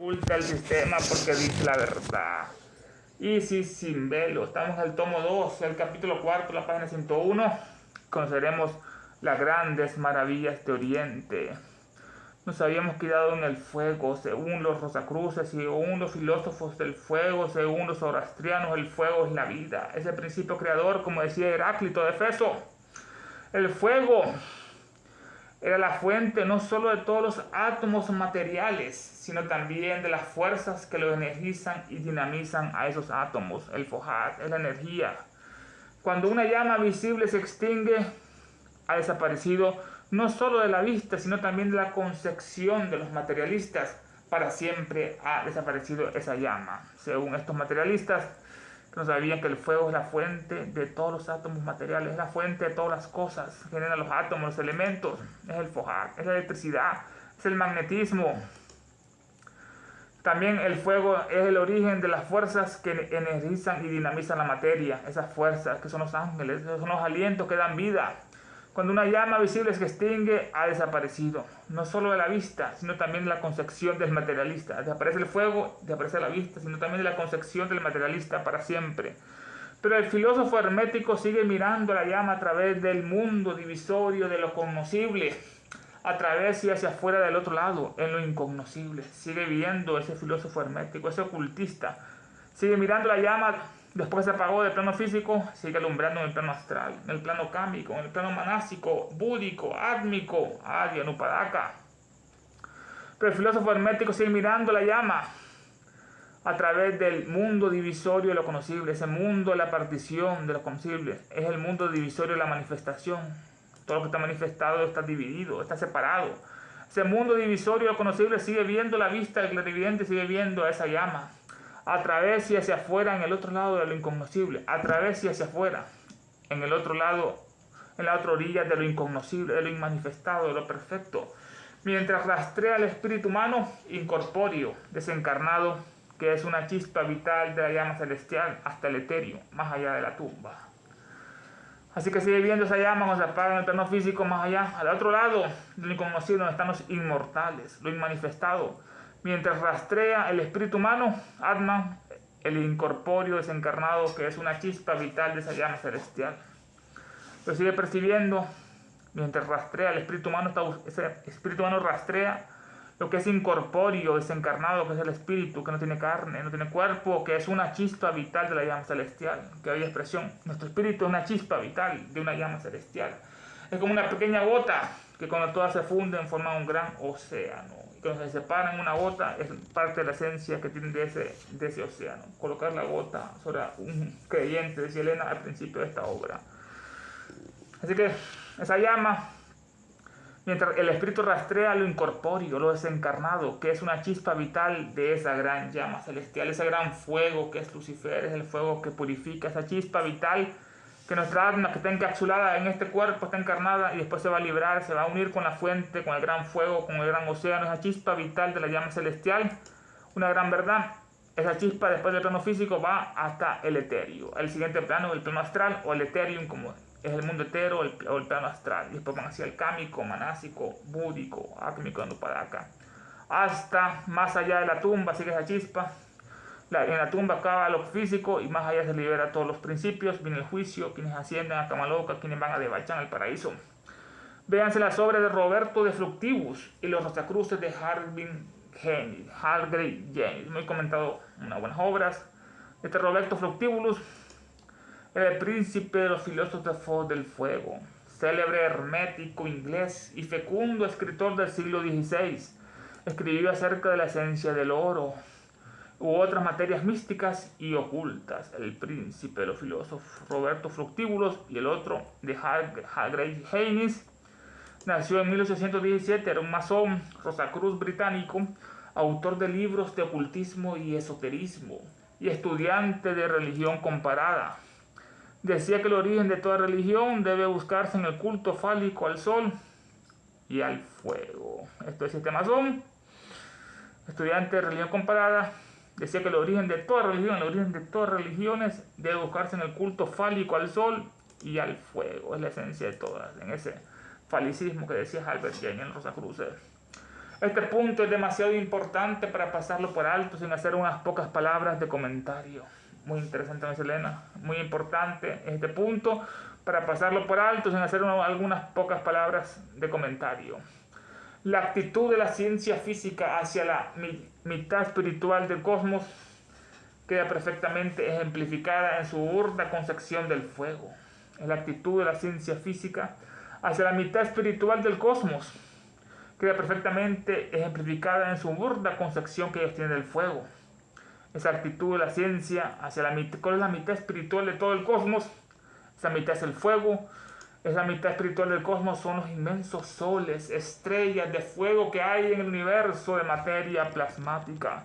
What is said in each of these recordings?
oculta el sistema porque dice la verdad. Isis sin velo. Estamos en el tomo 2, el capítulo 4, la página 101. Conoceremos las grandes maravillas de Oriente. Nos habíamos quedado en el fuego, según los Rosacruces, según los filósofos del fuego, según los zoroastrianos, el fuego es la vida. Es el principio creador, como decía Heráclito de Éfeso. El fuego era la fuente no solo de todos los átomos materiales, sino también de las fuerzas que lo energizan y dinamizan a esos átomos. El Fojat es la energía. Cuando una llama visible se extingue, ha desaparecido no solo de la vista, sino también de la concepción de los materialistas. Para siempre ha desaparecido esa llama. Según estos materialistas, que no sabían que el fuego es la fuente de todos los átomos materiales, es la fuente de todas las cosas, generan los átomos, los elementos, es el Fojat, es la electricidad, es el magnetismo. También el fuego es el origen de las fuerzas que energizan y dinamizan la materia, esas fuerzas que son los ángeles, son los alientos que dan vida. Cuando una llama visible se extingue, ha desaparecido, no solo de la vista, sino también de la concepción del materialista. Desaparece el fuego, desaparece la vista, sino también de la concepción del materialista para siempre. Pero el filósofo hermético sigue mirando la llama a través del mundo divisorio de lo cognoscible, a través y hacia afuera del otro lado, en lo incognoscible. Sigue viendo ese filósofo hermético, ese ocultista. Sigue mirando la llama. Después se apagó del plano físico, sigue alumbrando en el plano astral, en el plano cámico, en el plano manásico, búdico, átmico, Adya, Nupadaka. Pero el filósofo hermético sigue mirando la llama a través del mundo divisorio de lo conocible, ese mundo de la partición de lo conocible, es el mundo divisorio de la manifestación. Todo lo que está manifestado está dividido, está separado. Ese mundo divisorio de lo conocible sigue viendo la vista, el clarividente sigue viendo a esa llama. A través y hacia afuera, en el otro lado de lo incognoscible, a través y hacia afuera, en el otro lado, en la otra orilla de lo incognoscible, de lo inmanifestado, de lo perfecto, mientras rastrea el espíritu humano incorpóreo, desencarnado, que es una chispa vital de la llama celestial hasta el etéreo, más allá de la tumba. Así que sigue viendo esa llama cuando se apaga en el plano físico, más allá, al otro lado de lo incognoscible, donde están los inmortales, lo inmanifestado. Mientras rastrea el espíritu humano, Atman, el incorpóreo desencarnado, que es una chispa vital de esa llama celestial. Lo sigue percibiendo, mientras rastrea el espíritu humano, ese espíritu humano rastrea lo que es incorpóreo, desencarnado, que es el espíritu, que no tiene carne, no tiene cuerpo, que es una chispa vital de la llama celestial, que hay expresión. Nuestro espíritu es una chispa vital de una llama celestial. Es como una pequeña gota que cuando todas se funden forman un gran océano. Y cuando se separan una gota es parte de la esencia que tiene de ese océano. Colocar la gota sobre un creyente, decía Elena al principio de esta obra. Así que esa llama, mientras el espíritu rastrea lo incorpóreo, lo desencarnado, que es una chispa vital de esa gran llama celestial, ese gran fuego que es Lucifer, es el fuego que purifica, esa chispa vital que nuestra alma que está encapsulada en este cuerpo, está encarnada y después se va a librar, se va a unir con la fuente, con el gran fuego, con el gran océano, esa chispa vital de la llama celestial, una gran verdad. Esa chispa después del plano físico va hasta el etéreo, el siguiente plano, el plano astral o el eterium, como es el mundo etero o el plano astral. Y después van hacia el cámico, manásico, búdico, átmico, anupadaka. Hasta más allá de la tumba sigue esa chispa. En la tumba acaba lo físico y más allá se libera todos los principios. Viene el juicio, quienes ascienden a Kamaloka, quienes van a Devachan, al paraíso. Véanse las obras de Roberto de Fructibus y los Rosacruces de Hargrave James. Muy comentado, unas buenas obras. Este Roberto Fructibulus era el príncipe de los filósofos del fuego, célebre hermético inglés y fecundo escritor del siglo XVI. Escribió acerca de la esencia del oro u otras materias místicas y ocultas. El príncipe de los filósofos Roberto Fructibulus y el otro de Hargrave James nació en 1817, era un masón, Rosacruz británico, autor de libros de ocultismo y esoterismo y estudiante de religión comparada. Decía que el origen de toda religión debe buscarse en el culto fálico al sol y al fuego. Esto es este masón, estudiante de religión comparada. Decía que el origen de toda religión, el origen de todas religiones debe buscarse en el culto fálico al sol y al fuego. Es la esencia de todas, en ese falicismo que decía Albert Jane en Rosacruces. Este punto es demasiado importante para pasarlo por alto sin hacer unas pocas palabras de comentario. Muy interesante, Miss Elena. Muy importante este punto para pasarlo por alto sin hacer algunas pocas palabras de comentario. La actitud de la ciencia física hacia la mitad espiritual del cosmos queda perfectamente ejemplificada en su burda concepción del fuego. La actitud de la ciencia física hacia la mitad espiritual del cosmos queda perfectamente ejemplificada en su burda concepción que ellos tienen del fuego. Esa actitud de la ciencia hacia la mitad, ¿cuál es la mitad espiritual de todo el cosmos? Esa mitad es el fuego. Esa mitad espiritual del cosmos son los inmensos soles, estrellas de fuego que hay en el universo de materia plasmática,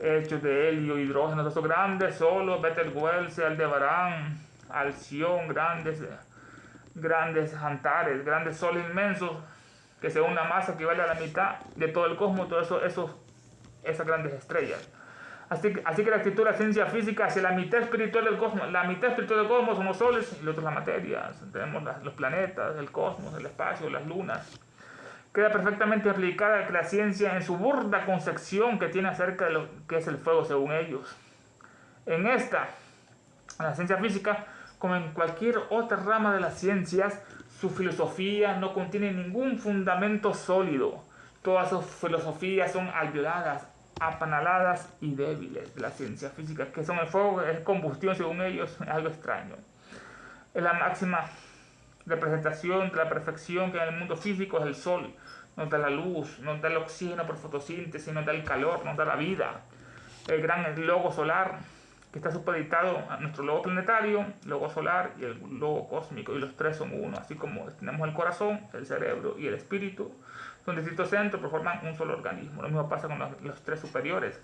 hechos de helio, hidrógeno, esos grandes solos, Betelgeuse, Aldebarán, Alción, grandes antares, grandes soles inmensos, que según la masa equivale a la mitad de todo el cosmos, esas grandes estrellas. Así que la actitud de la ciencia física hacia la mitad espiritual del cosmos, la mitad espiritual del cosmos son los soles y la otra es la materia. Tenemos los planetas, el cosmos, el espacio, las lunas. Queda perfectamente explicada que la ciencia en su burda concepción que tiene acerca de lo que es el fuego según ellos. En la ciencia física, como en cualquier otra rama de las ciencias, su filosofía no contiene ningún fundamento sólido. Todas sus filosofías son alveoladas, apanaladas y débiles de la ciencia física, que son el fuego, es combustión según ellos, es algo extraño. Es la máxima representación de la perfección que en el mundo físico es el sol. Nos da la luz, nos da el oxígeno por fotosíntesis, nos da el calor, nos da la vida. El gran logo solar, que está supeditado a nuestro logo planetario, logo solar y el logo cósmico, y los tres son uno, así como tenemos el corazón, el cerebro y el espíritu. Son distintos centros, pero forman un solo organismo. Lo mismo pasa con los tres superiores.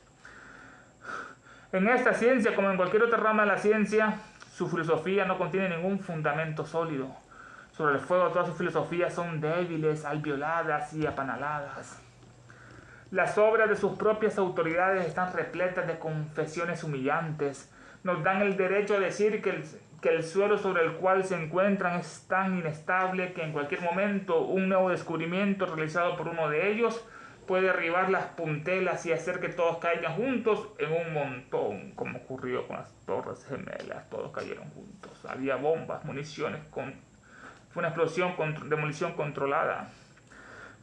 En esta ciencia, como en cualquier otra rama de la ciencia, su filosofía no contiene ningún fundamento sólido. Sobre el fuego, todas sus filosofías son débiles, alveoladas y apanaladas. Las obras de sus propias autoridades están repletas de confesiones humillantes. Nos dan el derecho a decir que el suelo sobre el cual se encuentran es tan inestable que en cualquier momento un nuevo descubrimiento realizado por uno de ellos puede derribar las puntelas y hacer que todos caigan juntos en un montón, como ocurrió con las Torres Gemelas. Todos cayeron juntos. Había bombas, municiones, fue una explosión, demolición controlada.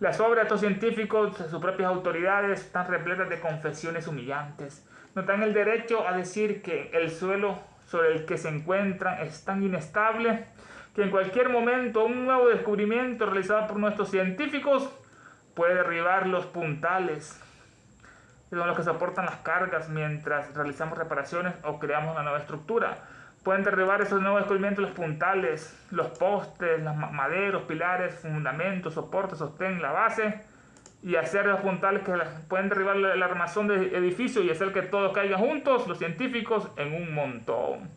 Las obras de estos científicos, de sus propias autoridades, están repletas de confesiones humillantes. Nos dan el derecho a decir que el suelo sobre el que se encuentran es tan inestable que en cualquier momento un nuevo descubrimiento realizado por nuestros científicos puede derribar los puntales, que son los que soportan las cargas mientras realizamos reparaciones o creamos una nueva estructura. Pueden derribar esos nuevos descubrimientos los puntales, los postes, los maderos, pilares, fundamentos, soportes, sostén, la base, y hacer los puntales que pueden derribar el armazón del edificio y hacer que todos caigan juntos, los científicos, en un montón.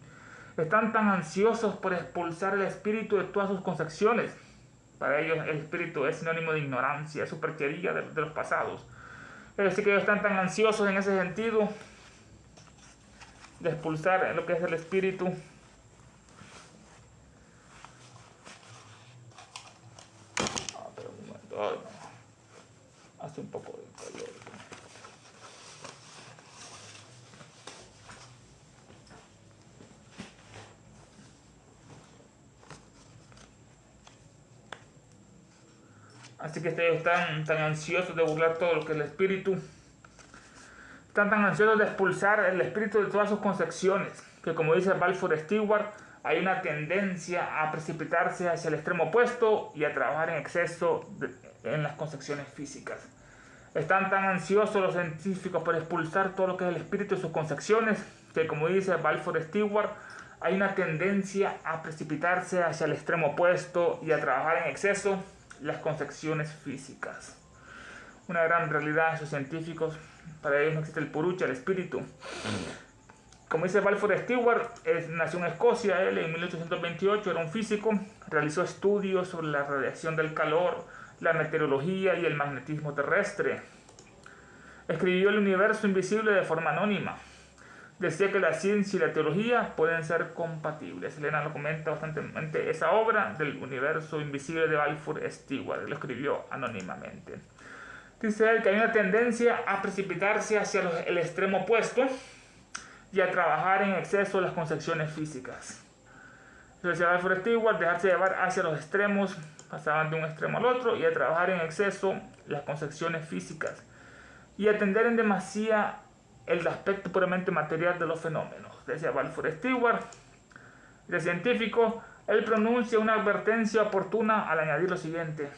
Están tan ansiosos por expulsar el espíritu de todas sus concepciones. Para ellos el espíritu es sinónimo de ignorancia, es superchería de los pasados. Es decir, que ellos están tan ansiosos en ese sentido de expulsar lo que es el espíritu. Pero un momento. Ay, no. Hace un poco de calor. Así que ellos están tan ansiosos de burlar todo lo que es el espíritu. Están tan ansiosos de expulsar el espíritu de todas sus concepciones, que como dice Balfour Stewart, hay una tendencia a precipitarse hacia el extremo opuesto y a trabajar en exceso en las concepciones físicas. Están tan ansiosos los científicos por expulsar todo lo que es el espíritu de sus concepciones, que como dice Balfour Stewart, hay una tendencia a precipitarse hacia el extremo opuesto y a trabajar en exceso las concepciones físicas. Una gran realidad en sus científicos. Para ellos no existe el purucha, el espíritu. Como dice Balfour Stewart, nació en Escocia, él en 1828, era un físico, realizó estudios sobre la radiación del calor, la meteorología y el magnetismo terrestre. Escribió El universo invisible de forma anónima. Decía que la ciencia y la teología pueden ser compatibles. Elena lo comenta bastante, esa obra del universo invisible de Balfour Stewart, lo escribió anónimamente. Dice él que hay una tendencia a precipitarse hacia el extremo opuesto y a trabajar en exceso las concepciones físicas. Decía Balfour Stewart, dejarse llevar hacia los extremos, pasaban de un extremo al otro, y a trabajar en exceso las concepciones físicas y atender en demasía el aspecto puramente material de los fenómenos. Decía Balfour Stewart, de científico, él pronuncia una advertencia oportuna al añadir lo siguiente: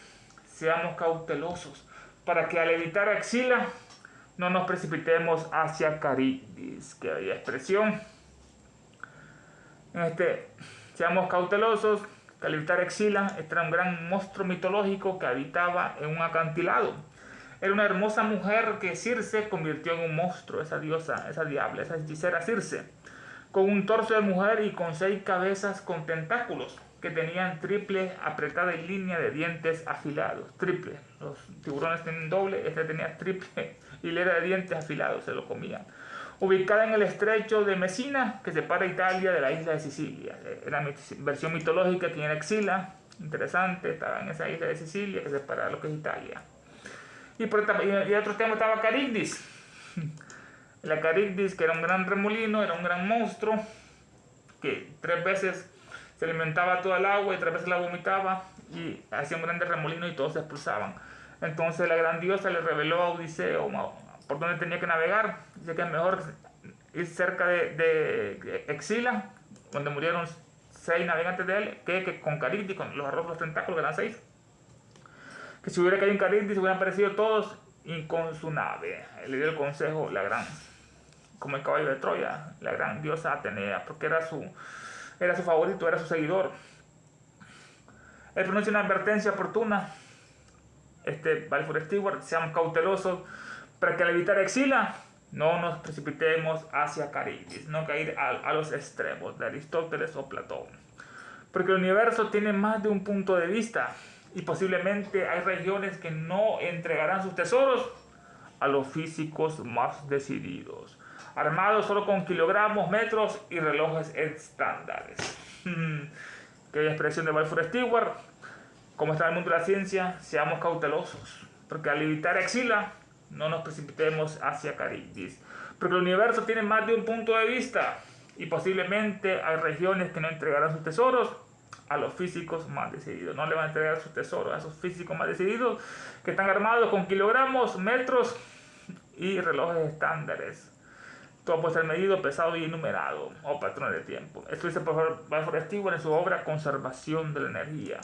seamos cautelosos para que al evitar axila no nos precipitemos hacia Caribdis. Que había expresión. Seamos cautelosos, que al evitar axila, este era un gran monstruo mitológico que habitaba en un acantilado. Era una hermosa mujer que Circe convirtió en un monstruo, esa diosa, esa diabla, esa hechicera Circe, con un torso de mujer y con 6 cabezas con tentáculos, que tenían triple apretada y línea de dientes afilados. Triple. Los tiburones tienen doble, este tenía triple hilera de dientes afilados, se lo comían. Ubicada en el estrecho de Messina, que separa Italia de la isla de Sicilia. Era la versión mitológica que era Exila, interesante, estaba en esa isla de Sicilia que separa lo que es Italia. Y otro tema estaba Caribdis. La Caribdis, que era un gran remolino, era un gran monstruo, que 3 veces se alimentaba todo el agua y 3 veces la vomitaba y hacía un grande remolino y todos se expulsaban. Entonces la gran diosa le reveló a Odiseo por dónde tenía que navegar. Dice que es mejor ir cerca de Exila, donde murieron 6 navegantes de él, que con Caribdis, con los arrojos, los tentáculos, que eran 6. Que si hubiera caído en Caribdis se hubieran aparecido todos y con su nave. Le dio el consejo la gran, como el caballo de Troya, la gran diosa Atenea, porque era su favorito, era su seguidor. Él pronuncia una advertencia oportuna, Balfour Stewart: seamos cautelosos para que al evitar Exila no nos precipitemos hacia Caribdis, no caer a los extremos de Aristóteles o Platón. Porque el universo tiene más de un punto de vista y posiblemente hay regiones que no entregarán sus tesoros a los físicos más decididos, armados solo con kilogramos, metros y relojes estándares. Que hay expresión de Balfour Stewart. Como está en el mundo de la ciencia, seamos cautelosos, porque al evitar Exila no nos precipitemos hacia Caribdis. Porque el universo tiene más de un punto de vista y posiblemente hay regiones que no entregarán sus tesoros a los físicos más decididos. No le van a entregar sus tesoros a esos físicos más decididos que están armados con kilogramos, metros y relojes estándares. Todo puede ser medido, pesado y numerado, o patrones de tiempo. Esto dice por Balfour Stewart en su obra Conservación de la Energía.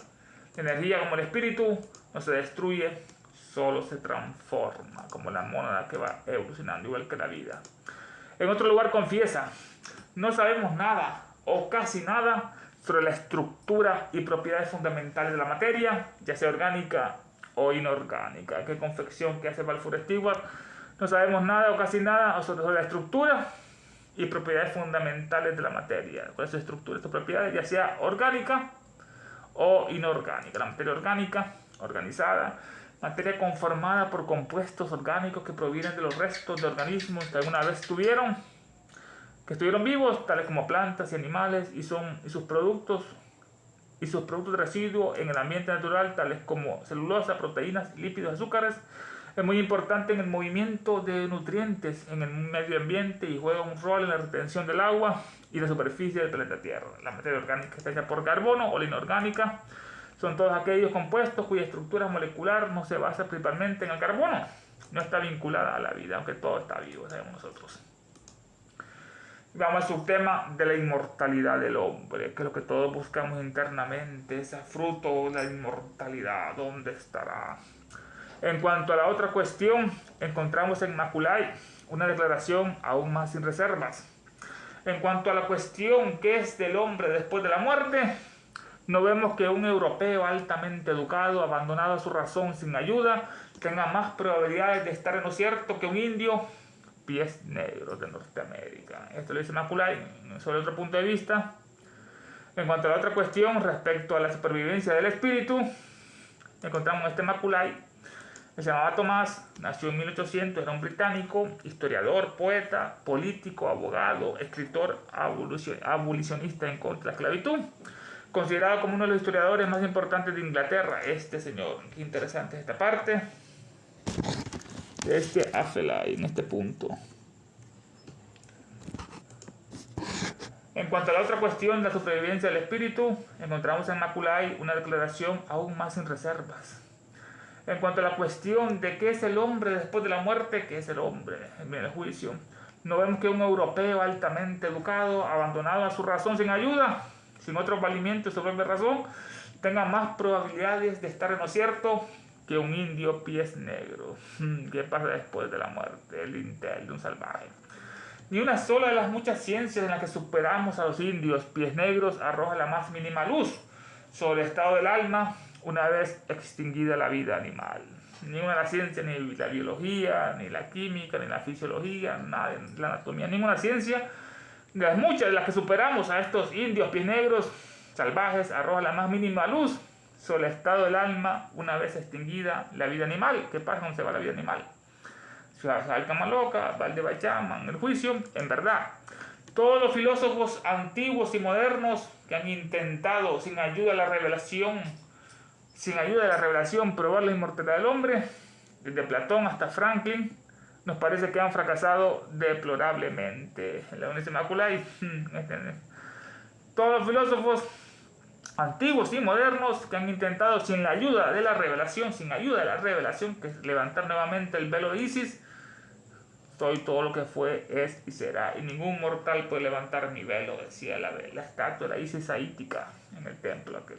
La energía, como el espíritu, no se destruye, solo se transforma, como la mónada que va evolucionando, igual que la vida. En otro lugar confiesa: no sabemos nada, o casi nada, sobre la estructura y propiedades fundamentales de la materia, ya sea orgánica o inorgánica. Qué confección que hace Balfour Stewart. No sabemos nada o casi nada sobre la estructura y propiedades fundamentales de la materia. ¿Cuál es su estructura, sus propiedades? Ya sea orgánica o inorgánica. La materia orgánica, organizada, materia conformada por compuestos orgánicos que provienen de los restos de organismos que alguna vez estuvieron vivos, tales como plantas y animales, y sus productos de residuo en el ambiente natural, tales como celulosa, proteínas, lípidos, azúcares. Es muy importante en el movimiento de nutrientes en el medio ambiente y juega un rol en la retención del agua y la superficie del planeta Tierra. La materia orgánica está hecha por carbono, o la inorgánica son todos aquellos compuestos cuya estructura molecular no se basa principalmente en el carbono. No está vinculada a la vida, aunque todo está vivo, sabemos nosotros. Vamos al subtema de la inmortalidad del hombre, que es lo que todos buscamos internamente, ese fruto de la inmortalidad, ¿dónde estará? En cuanto a la otra cuestión, encontramos en Macaulay una declaración aún más sin reservas. En cuanto a la cuestión que es del hombre después de la muerte, no vemos que un europeo altamente educado, abandonado a su razón sin ayuda, tenga más probabilidades de estar en lo cierto que un indio pies negros de Norteamérica. Esto lo dice Macaulay sobre otro punto de vista. En cuanto a la otra cuestión respecto a la supervivencia del espíritu, encontramos Macaulay, que se llamaba Tomás, nació en 1800, era un británico, historiador, poeta, político, abogado, escritor, abolicionista en contra de la esclavitud, considerado como uno de los historiadores más importantes de Inglaterra. Señor, qué interesante esta parte. de este Afelai en este punto. En cuanto a la otra cuestión de la supervivencia del espíritu, encontramos en Maculay una declaración aún más sin reservas. En cuanto a la cuestión de qué es el hombre después de la muerte, qué es el hombre en el juicio, no vemos que un europeo altamente educado, abandonado a su razón sin ayuda, sin otro valimiento y su propia razón, tenga más probabilidades de estar en lo cierto que un indio pies negros. ¿Qué pasa después de la muerte? El intel de un salvaje. Ni una sola de las muchas ciencias en las que superamos a los indios pies negros arroja la más mínima luz sobre el estado del alma una vez extinguida la vida animal. Ni una de las ciencias, ni la biología, ni la química, ni la fisiología, nada, la anatomía, ninguna ciencia de las muchas de las que superamos a estos indios pies negros salvajes arroja la más mínima luz sobre el estado del alma una vez extinguida la vida animal. ¿Qué pasa cuando se va la vida animal? Alcamaloca, Valdebachama, el juicio, en verdad. Todos los filósofos antiguos y modernos que han intentado sin ayuda de la revelación, probar la inmortalidad del hombre, desde Platón hasta Franklin, nos parece que han fracasado deplorablemente. La Universidad Maculay, todos los filósofos antiguos y modernos que han intentado sin la ayuda de la revelación, que es levantar nuevamente el velo de Isis, soy todo lo que fue, es y será, y ningún mortal puede levantar mi velo, decía la estatua de la Isis saítica en el templo aquel.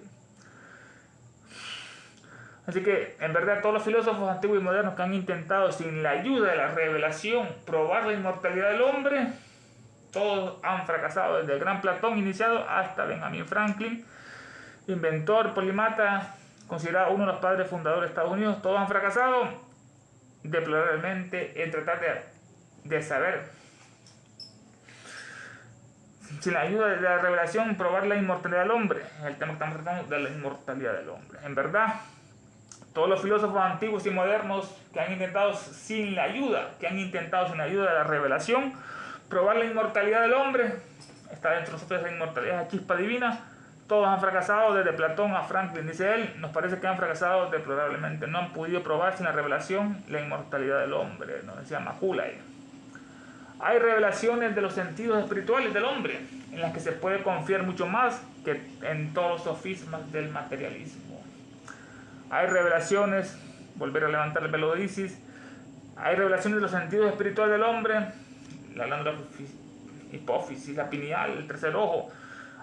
Así que, en verdad, todos los filósofos antiguos y modernos que han intentado, sin la ayuda de la revelación, probar la inmortalidad del hombre, todos han fracasado, desde el gran Platón iniciado hasta Benjamin Franklin, inventor, polimata, considerado uno de los padres fundadores de Estados Unidos. Todos han fracasado deplorablemente en tratar de saber, sin la ayuda de la revelación, probar la inmortalidad del hombre. El tema que estamos tratando de la inmortalidad del hombre. En verdad, todos los filósofos antiguos y modernos que han intentado sin la ayuda de la revelación, probar la inmortalidad del hombre, está dentro de nosotros esa inmortalidad, esa chispa divina. Todos han fracasado, desde Platón a Franklin, dice él. Nos parece que han fracasado deplorablemente. No han podido probar sin la revelación la inmortalidad del hombre, nos decía Maculay. Hay revelaciones de los sentidos espirituales del hombre, en las que se puede confiar mucho más que en todos los sofismas del materialismo. Hay revelaciones, volver a levantar el velo de Isis, hay revelaciones de los sentidos espirituales del hombre, la glándula hipófisis, la pineal, el tercer ojo.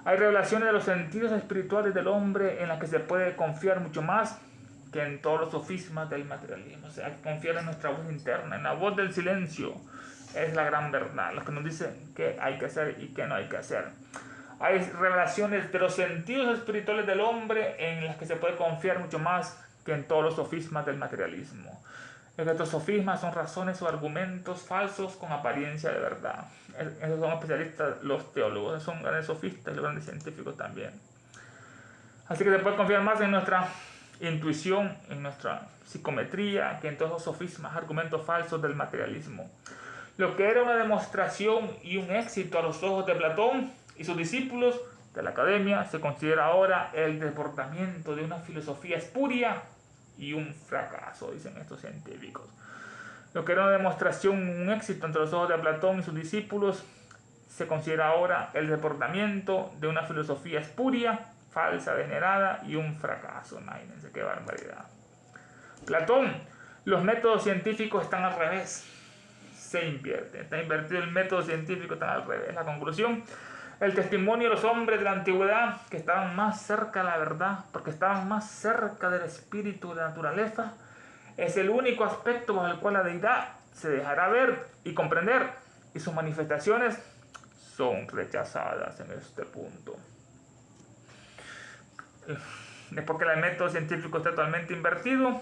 Hay revelaciones de los sentidos espirituales del hombre en las que se puede confiar mucho más que en todos los sofismas del materialismo. O sea, hay que confiar en nuestra voz interna, en la voz del silencio. Es la gran verdad, lo que nos dice qué hay que hacer y qué no hay que hacer. Hay revelaciones de los sentidos espirituales del hombre en las que se puede confiar mucho más que en todos los sofismas del materialismo. Estos sofismas son razones o argumentos falsos con apariencia de verdad. Esos son especialistas los teólogos, son grandes sofistas y los grandes científicos también. Así que se puede confiar más en nuestra intuición, en nuestra psicometría, que en todos esos sofismas, argumentos falsos del materialismo. Lo que era una demostración y un éxito a los ojos de Platón y sus discípulos de la academia se considera ahora el desbordamiento de una filosofía espuria y un fracaso, dicen estos científicos. Lo que era una demostración, un éxito entre los ojos de Platón y sus discípulos se considera ahora el desbordamiento de una filosofía espuria, falsa, degenerada y un fracaso. Imagínense qué barbaridad. Platón, los métodos científicos están al revés. Se invierte, está invertido el método científico, está al revés. La conclusión, el testimonio de los hombres de la antigüedad que estaban más cerca de la verdad, porque estaban más cerca del espíritu de la naturaleza, es el único aspecto bajo el cual la deidad se dejará ver y comprender, y sus manifestaciones son rechazadas en este punto. Después que el método científico está totalmente invertido,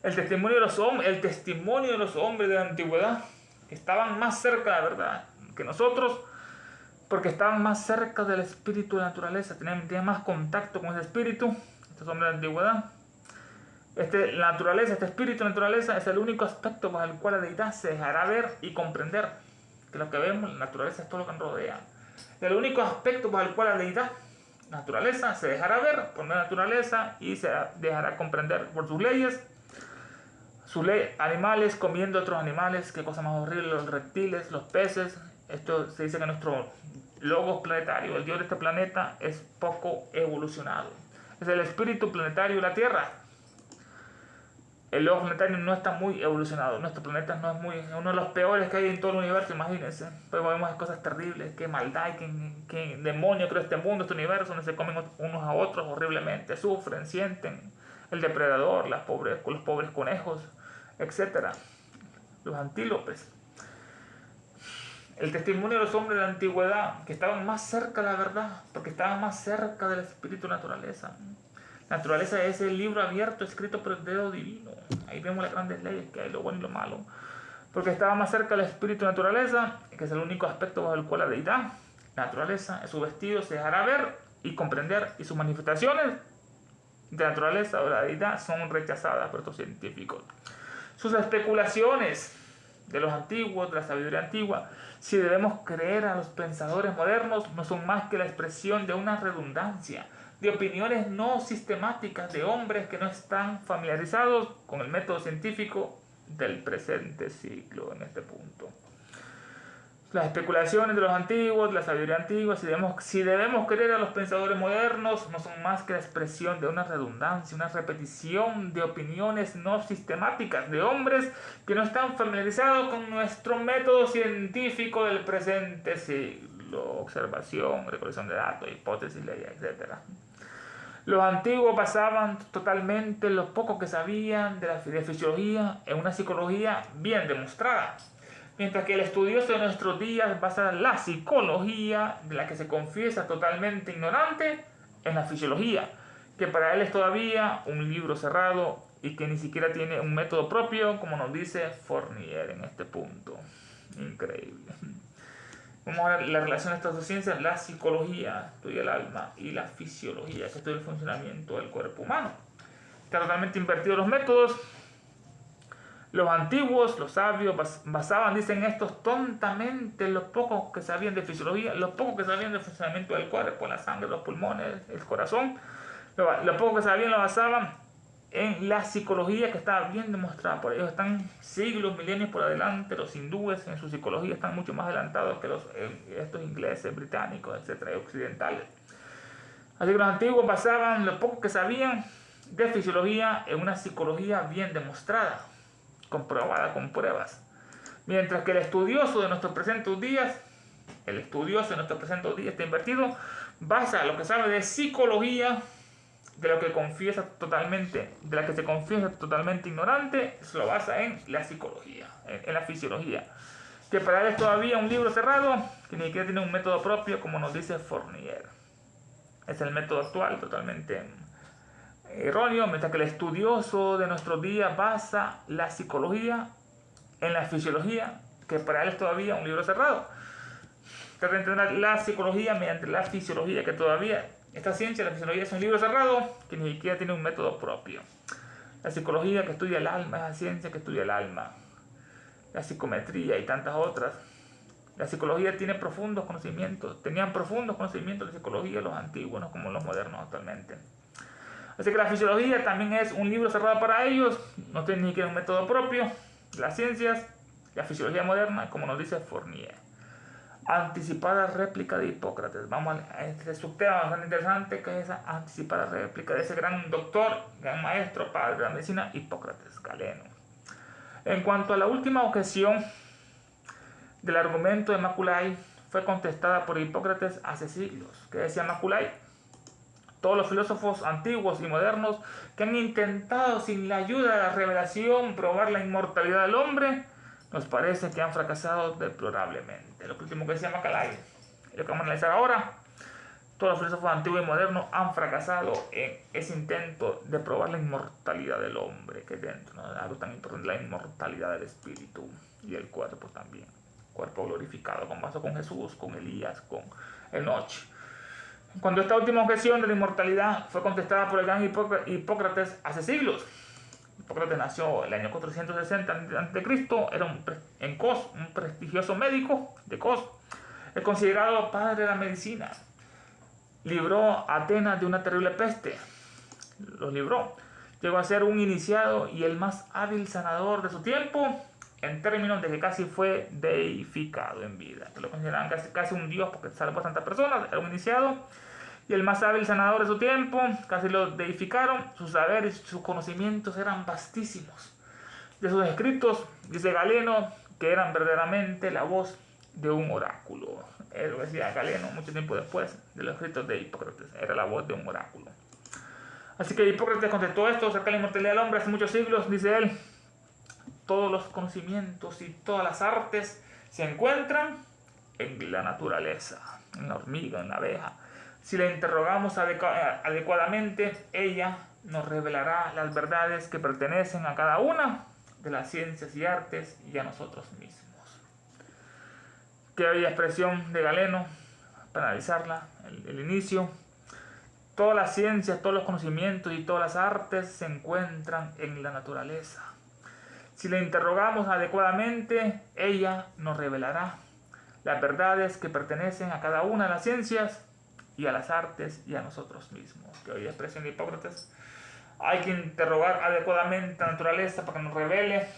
el testimonio de los hombres de la antigüedad que estaban más cerca de la verdad que nosotros, porque estaban más cerca del espíritu de la naturaleza, tenían más contacto con ese espíritu, estos hombres de la antigüedad. La naturaleza, este espíritu de naturaleza es el único aspecto bajo el cual la deidad se dejará ver y comprender. Que lo que vemos, la naturaleza es todo lo que nos rodea. El único aspecto bajo el cual la deidad, la naturaleza, se dejará ver por la naturaleza y se dejará comprender por sus leyes. Animales comiendo otros animales, qué cosa más horrible, los reptiles, los peces. Esto se dice que nuestro logos planetario, el dios de este planeta, es poco evolucionado. Es el espíritu planetario de la Tierra. El logos planetario no está muy evolucionado. Nuestro planeta no es uno de los peores que hay en todo el universo, imagínense. Pues vemos cosas terribles, qué maldad, qué demonio creó este mundo, este universo, donde se comen unos a otros horriblemente, sufren, sienten. El depredador, los pobres conejos, etcétera, los antílopes. El testimonio de los hombres de la antigüedad, que estaban más cerca de la verdad, porque estaban más cerca del espíritu de naturaleza. La naturaleza es el libro abierto escrito por el dedo divino. Ahí vemos las grandes leyes que hay, lo bueno y lo malo. Porque estaba más cerca del espíritu de naturaleza, que es el único aspecto bajo el cual la deidad, la naturaleza, su vestido se dejará ver y comprender, y sus manifestaciones de naturaleza o la deidad son rechazadas por estos científicos. Sus especulaciones de los antiguos, de la sabiduría antigua, si debemos creer a los pensadores modernos, no son más que la expresión de una redundancia, de opiniones no sistemáticas de hombres que no están familiarizados con el método científico del presente siglo en este punto. Las especulaciones de los antiguos, de la sabiduría antigua, si debemos creer a los pensadores modernos, no son más que la expresión de una redundancia, una repetición de opiniones no sistemáticas de hombres que no están familiarizados con nuestro método científico del presente siglo. Observación, recolección de datos, hipótesis, leyes, etc. Los antiguos basaban totalmente lo poco que sabían de fisiología en una psicología bien demostrada. Mientras que el estudioso de nuestros días basa la psicología, de la que se confiesa totalmente ignorante, en la fisiología, que para él es todavía un libro cerrado y que ni siquiera tiene un método propio, como nos dice Fournier en este punto. Increíble. Vamos a ver la relación de estas dos ciencias: la psicología, estudia el alma, y la fisiología, que estudia el funcionamiento del cuerpo humano. Está totalmente invertido los métodos. Los antiguos, los sabios, basaban, dicen estos, tontamente lo poco que sabían de fisiología, lo poco que sabían del funcionamiento del cuerpo, la sangre, los pulmones, el corazón. Lo poco que sabían lo basaban en la psicología, que estaba bien demostrada por ellos. Están siglos, milenios por adelante. Los hindúes en su psicología están mucho más adelantados que estos ingleses, británicos, etcétera, occidentales. Así que los antiguos basaban lo poco que sabían de fisiología en una psicología bien demostrada, comprobada con pruebas. Mientras que el estudioso de nuestros presentes días está invertido, basa lo que sabe de psicología, de la que se confiesa totalmente ignorante, se lo basa en la psicología, en la fisiología, que para él es todavía un libro cerrado, que ni siquiera tiene un método propio, como nos dice Fournier. Es el método actual totalmente erróneo, mientras que el estudioso de nuestros días basa la psicología en la fisiología, que para él es todavía un libro cerrado. Trata de entender la psicología mediante la fisiología, que todavía esta ciencia, la fisiología, es un libro cerrado que ni siquiera tiene un método propio. La psicología, que estudia el alma, es la ciencia que estudia el alma, la psicometría y tantas otras. La psicología tenían profundos conocimientos de psicología los antiguos, no como los modernos actualmente. Así que la fisiología también es un libro cerrado para ellos, no tiene ni siquiera un método propio. Las ciencias, la fisiología moderna, como nos dice Fournier. Anticipada réplica de Hipócrates. Vamos a este subtema bastante interesante, que es esa anticipada réplica de ese gran doctor, gran maestro, padre de la medicina, Hipócrates, Galeno. En cuanto a la última objeción del argumento de Macaulay, fue contestada por Hipócrates hace siglos. ¿Qué decía Macaulay? Todos los filósofos antiguos y modernos que han intentado sin la ayuda de la revelación probar la inmortalidad del hombre, nos parece que han fracasado deplorablemente. Lo último que decía Macaulay, lo que vamos a analizar ahora: todos los filósofos antiguos y modernos han fracasado en ese intento de probar la inmortalidad del hombre, que dentro, ¿no?, algo tan importante, la inmortalidad del espíritu y el cuerpo también. Cuerpo glorificado, como pasó con Jesús, con Elías, con Enoch. Cuando esta última objeción de la inmortalidad fue contestada por el gran Hipócrates hace siglos. Hipócrates nació en el año 460 a.C., era un prestigioso médico de Cos, es considerado padre de la medicina. Libró a Atenas de una terrible peste, los libró. Llegó a ser un iniciado y el más hábil sanador de su tiempo, en términos de que casi fue deificado en vida. Lo consideraban casi un dios porque salvó a tantas personas, era un iniciado. Y el más hábil sanador de su tiempo, casi lo deificaron. Sus saberes y sus conocimientos eran vastísimos. De sus escritos, dice Galeno, que eran verdaderamente la voz de un oráculo. Eso decía Galeno mucho tiempo después de los escritos de Hipócrates. Era la voz de un oráculo. Así que Hipócrates contestó esto acerca de la inmortalidad del hombre hace muchos siglos, dice él. Todos los conocimientos y todas las artes se encuentran en la naturaleza, en la hormiga, en la abeja. Si la interrogamos adecuadamente, ella nos revelará las verdades que pertenecen a cada una de las ciencias y artes y a nosotros mismos. Qué bella expresión de Galeno, para analizarla, el inicio. Todas las ciencias, todos los conocimientos y todas las artes se encuentran en la naturaleza. Si la interrogamos adecuadamente, ella nos revelará las verdades que pertenecen a cada una de las ciencias y a las artes y a nosotros mismos. Que hoy expresión de Hipócrates. Hay que interrogar adecuadamente a la naturaleza para que nos revele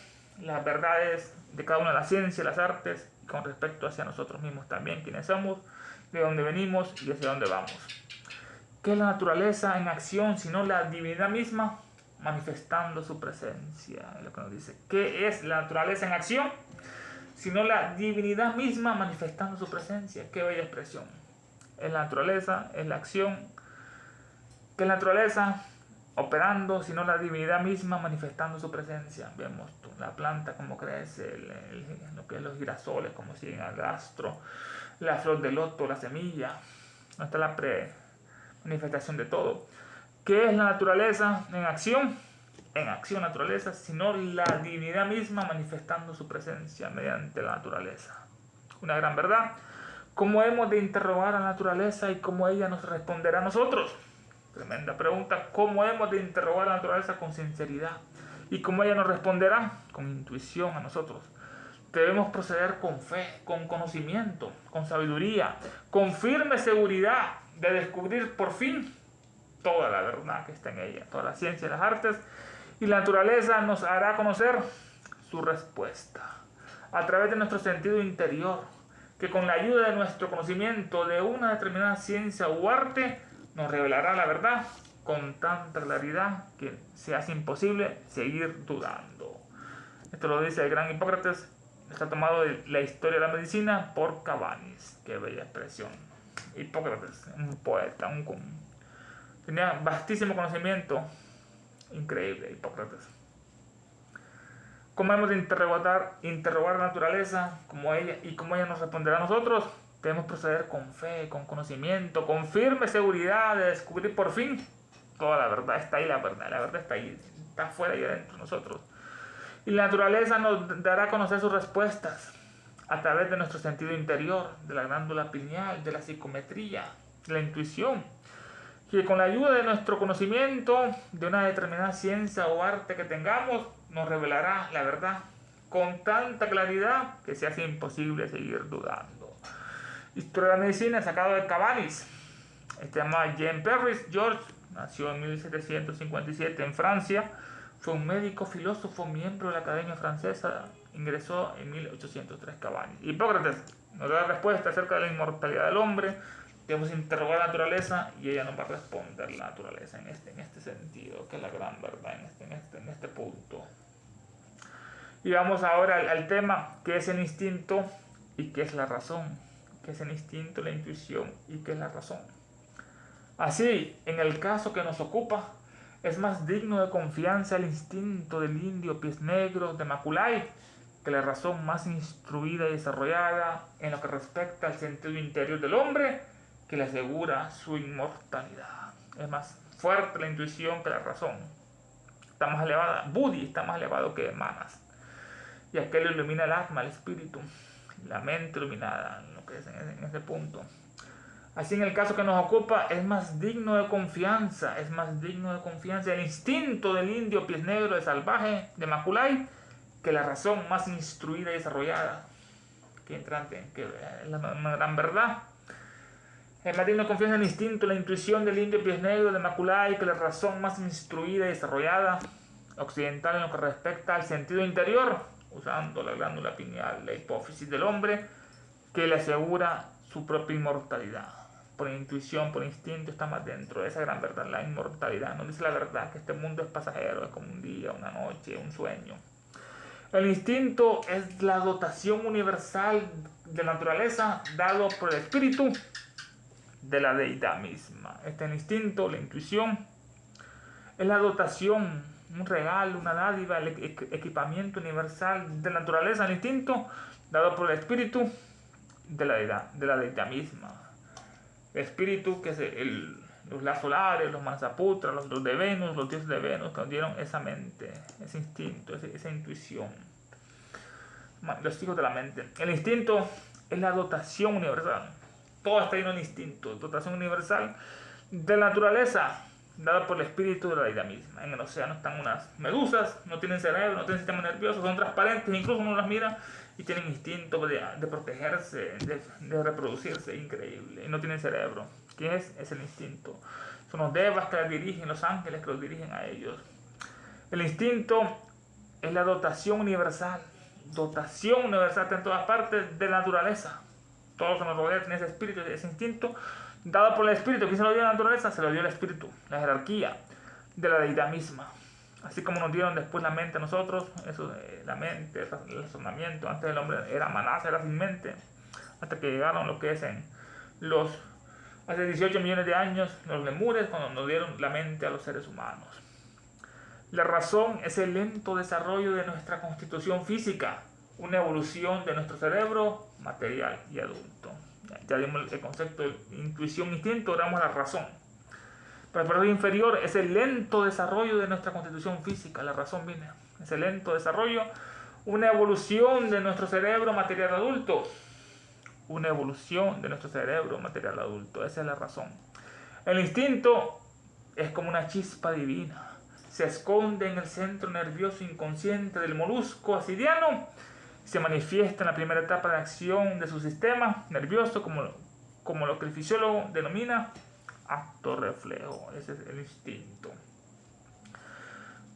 las verdades de cada una de las ciencias, las artes, y con respecto hacia nosotros mismos también, quiénes somos, de dónde venimos y hacia dónde vamos. ¿Qué es la naturaleza en acción sino la divinidad misma manifestando su presencia? Es lo que nos dice. ¿Qué es la naturaleza en acción sino la divinidad misma manifestando su presencia? Qué bella expresión. Es la naturaleza, es la acción. ¿Qué es la naturaleza operando sino la divinidad misma manifestando su presencia? Vemos la planta como crece, lo que es los girasoles, como siguen al rastro, la flor de loto, la semilla. No está la manifestación de todo. ¿Qué es la naturaleza en acción? En acción naturaleza, sino la divinidad misma manifestando su presencia mediante la naturaleza. Una gran verdad. ¿Cómo hemos de interrogar a la naturaleza y cómo ella nos responderá a nosotros? Tremenda pregunta. ¿Cómo hemos de interrogar a la naturaleza con sinceridad? ¿Y cómo ella nos responderá? Con intuición a nosotros. Debemos proceder con fe, con conocimiento, con sabiduría, con firme seguridad de descubrir por fin toda la verdad que está en ella, toda la ciencia y las artes, y la naturaleza nos hará conocer su respuesta a través de nuestro sentido interior, que con la ayuda de nuestro conocimiento de una determinada ciencia u arte nos revelará la verdad con tanta claridad que se hace imposible seguir dudando. Esto lo dice el gran Hipócrates. Está tomado de la historia de la medicina por Cabanis. Qué bella expresión. Hipócrates, un poeta, tenía vastísimo conocimiento. Increíble, Hipócrates. ¿Cómo hemos de interrogar a la naturaleza como ella, y cómo ella nos responderá a nosotros? Debemos proceder con fe, con conocimiento, con firme seguridad de descubrir por fin toda la verdad. Está ahí la verdad está ahí, está afuera y adentro de nosotros. Y la naturaleza nos dará a conocer sus respuestas a través de nuestro sentido interior, de la glándula pineal, de la psicometría, de la intuición. Que con la ayuda de nuestro conocimiento de una determinada ciencia o arte que tengamos, nos revelará la verdad con tanta claridad que se hace imposible seguir dudando. Historia de la medicina sacado de Cabanis. Este llamado Jean Perris George, nació en 1757 en Francia. Fue un médico, filósofo, miembro de la Academia Francesa. Ingresó en 1803 Cabanis. Hipócrates nos da respuesta acerca de la inmortalidad del hombre. Debemos interrogar a la naturaleza y ella nos va a responder la naturaleza en este sentido, que es la gran verdad en este punto. Y vamos ahora al tema, ¿qué es el instinto y qué es la razón? ¿Qué es el instinto, la intuición y qué es la razón? Así, en el caso que nos ocupa, es más digno de confianza el instinto del indio pies negros de Maculay que la razón más instruida y desarrollada en lo que respecta al sentido interior del hombre, que le asegura su inmortalidad. Es más fuerte la intuición que la razón. Está más elevada. Buddhi está más elevado que Manas. Y aquel ilumina el alma, el espíritu, la mente iluminada, lo que es en ese punto. Así en el caso que nos ocupa, es más digno de confianza, el instinto del indio pies negro de salvaje de Maculay, que la razón más instruida y desarrollada. Qué entrante, que es una gran verdad. El maligno confía en el instinto, la intuición del indio pies negros de Maculay, que la razón más instruida y desarrollada occidental en lo que respecta al sentido interior, usando la glándula pineal, la hipófisis del hombre, que le asegura su propia inmortalidad. Por intuición, por instinto, está más dentro de esa gran verdad, la inmortalidad. Nos dice la verdad que este mundo es pasajero, es como un día, una noche, un sueño. El instinto es la dotación universal de la naturaleza dado por el espíritu de la deidad misma. Este instinto, la intuición, es la dotación, un regalo, una dádiva, el equipamiento universal de la naturaleza, el instinto dado por el espíritu de la deidad misma. El espíritu que es los lazos solares, los Manasaputras, los de Venus, los dioses de Venus, que nos dieron esa mente, ese instinto, esa intuición. Los hijos de la mente. El instinto es la dotación universal. Todo está lleno de instinto, dotación universal de la naturaleza, dada por el espíritu de la deidad misma. En el océano están unas medusas, no tienen cerebro, no tienen sistema nervioso, son transparentes, incluso uno las mira y tienen instinto de protegerse, de reproducirse, increíble, y no tienen cerebro. ¿Qué es? Es el instinto. Son los devas que las dirigen, los ángeles que los dirigen a ellos. El instinto es la dotación universal está en todas partes de la naturaleza. Todo lo que nos rodea tiene ese espíritu, ese instinto, dado por el espíritu. ¿Quién se lo dio a la naturaleza? Se lo dio el espíritu, la jerarquía de la deidad misma. Así como nos dieron después la mente a nosotros, eso, la mente, el razonamiento. Antes el hombre era manasa, era sin mente, hasta que llegaron lo que es hace 18 millones de años, los lemures, cuando nos dieron la mente a los seres humanos. La razón es el lento desarrollo de nuestra constitución física, una evolución de nuestro cerebro material y adulto. Ya dimos el concepto de intuición, instinto, ahora vamos a la razón. Pero el cerebro inferior es el lento desarrollo de nuestra constitución física, la razón viene. Es el lento desarrollo, una evolución de nuestro cerebro material adulto. Una evolución de nuestro cerebro material adulto, esa es la razón. El instinto es como una chispa divina. Se esconde en el centro nervioso inconsciente del molusco asidiano, se manifiesta en la primera etapa de acción de su sistema nervioso como lo que el fisiólogo denomina acto reflejo. Ese es el instinto.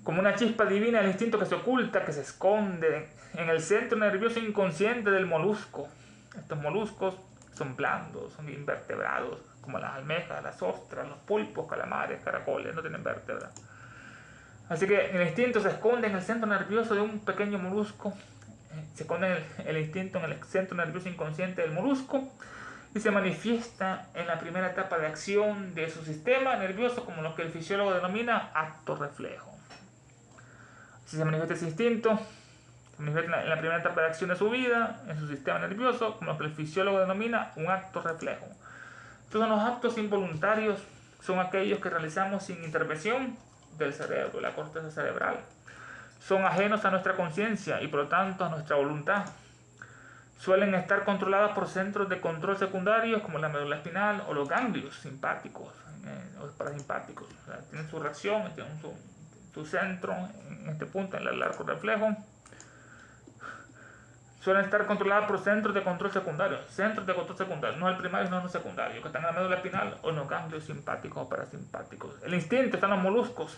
Como una chispa divina, el instinto que se oculta, que se esconde en el centro nervioso inconsciente del molusco. Estos moluscos son blandos, son invertebrados, como las almejas, las ostras, los pulpos, calamares, caracoles, no tienen vértebra. Así que el instinto se esconde en el centro nervioso de un pequeño molusco, se esconde el instinto en el centro nervioso inconsciente del molusco y se manifiesta en la primera etapa de acción de su sistema nervioso como lo que el fisiólogo denomina acto reflejo. Si se manifiesta ese instinto, se manifiesta en la primera etapa de acción de su vida, en su sistema nervioso, como lo que el fisiólogo denomina un acto reflejo. Estos son los actos involuntarios, son aquellos que realizamos sin intervención del cerebro, la corteza cerebral. Son ajenos a nuestra conciencia y por lo tanto a nuestra voluntad. Suelen estar controladas por centros de control secundarios como la médula espinal o los ganglios simpáticos o parasimpáticos. O sea, tienen su reacción, tienen su centro en este punto, en el arco reflejo. Suelen estar controladas por centros de control secundarios. Centros de control secundarios, no el primario, no el secundario, que están en la médula espinal o en los ganglios simpáticos o parasimpáticos. El instinto está en los moluscos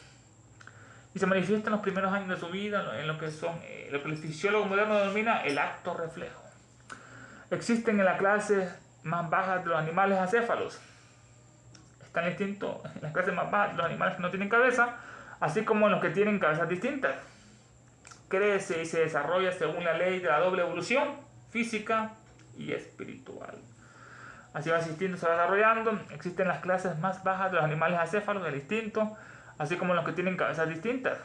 y se manifiesta en los primeros años de su vida en lo que el fisiólogo moderno denomina el acto reflejo. Existen en la clase más baja de los animales acéfalos. Está el instinto en las clases más bajas de los animales que no tienen cabeza, así como en los que tienen cabezas distintas. Crece y se desarrolla según la ley de la doble evolución física y espiritual. Así va existiendo, se va desarrollando. Existen las clases más bajas de los animales acéfalos, del instinto, así como los que tienen cabezas distintas.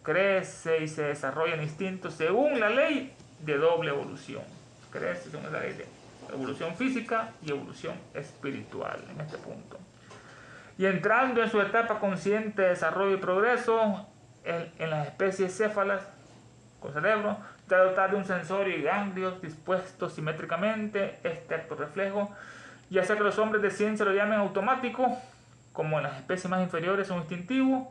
Crece y se desarrolla el instinto según la ley de doble evolución. Crece según la ley de evolución física y evolución espiritual en este punto. Y entrando en su etapa consciente de desarrollo y progreso, en las especies céfalas, con cerebro, está dotado de un sensorio y ganglios dispuestos simétricamente, este acto reflejo, ya sea que los hombres de ciencia lo llamen automático, como en las especies más inferiores son instintivos,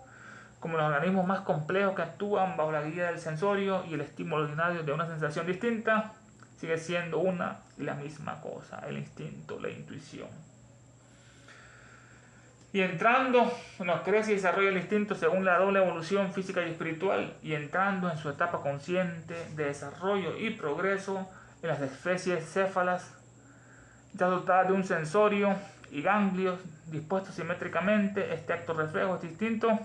como los organismos más complejos que actúan bajo la guía del sensorio y el estímulo ordinario de una sensación distinta, sigue siendo una y la misma cosa, el instinto, la intuición. Y entrando, bueno, crece y desarrolla el instinto según la doble evolución física y espiritual, y entrando en su etapa consciente de desarrollo y progreso en las especies céfalas, ya dotadas de un sensorio y ganglios dispuestos simétricamente. Este acto reflejo, este instinto,